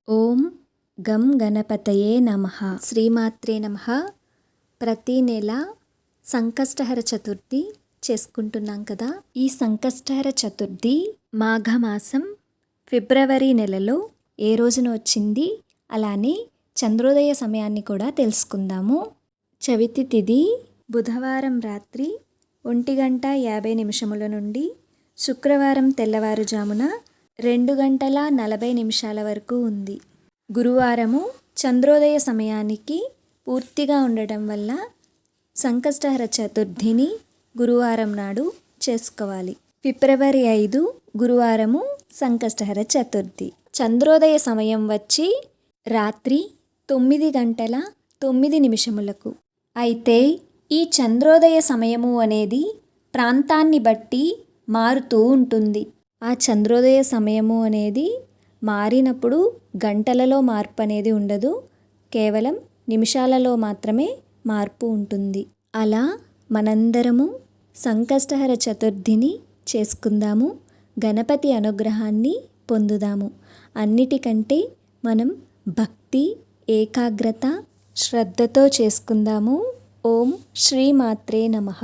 ఓం గం గణపతయే నమః. శ్రీమాత్రే నమః. ప్రతి నెల సంకష్టహర చతుర్థి చేసుకుంటున్నాం కదా. ఈ సంకష్టహర చతుర్థి మాఘమాసం ఫిబ్రవరి నెలలో ఏ రోజున వచ్చింది, అలానే చంద్రోదయ సమయాన్ని కూడా తెలుసుకుందాము. చవితి తిథి బుధవారం రాత్రి 1:50 నుండి శుక్రవారం తెల్లవారుజామున 2:40 వరకు ఉంది. గురువారము చంద్రోదయ సమయానికి పూర్తిగా ఉండటం వల్ల సంకష్టహర చతుర్థిని గురువారం నాడు చేసుకోవాలి. ఫిబ్రవరి 5 గురువారము సంకష్టహర చతుర్థి. చంద్రోదయ సమయం వచ్చి రాత్రి 9:09 అయితే ఈ చంద్రోదయ సమయము అనేది ప్రాంతాన్ని బట్టి మారుతూ ఉంటుంది. ఆ చంద్రోదయ సమయము అనేది మారినప్పుడు గంటలలో మార్పు అనేది ఉండదు, కేవలం నిమిషాలలో మాత్రమే మార్పు ఉంటుంది. అలా మనందరము సంకష్టహర చతుర్థిని చేసుకుందాము, గణపతి అనుగ్రహాన్ని పొందుదాము. అన్నిటికంటే మనం భక్తి, ఏకాగ్రత, శ్రద్ధతో చేసుకుందాము. ఓం శ్రీమాత్రే నమః.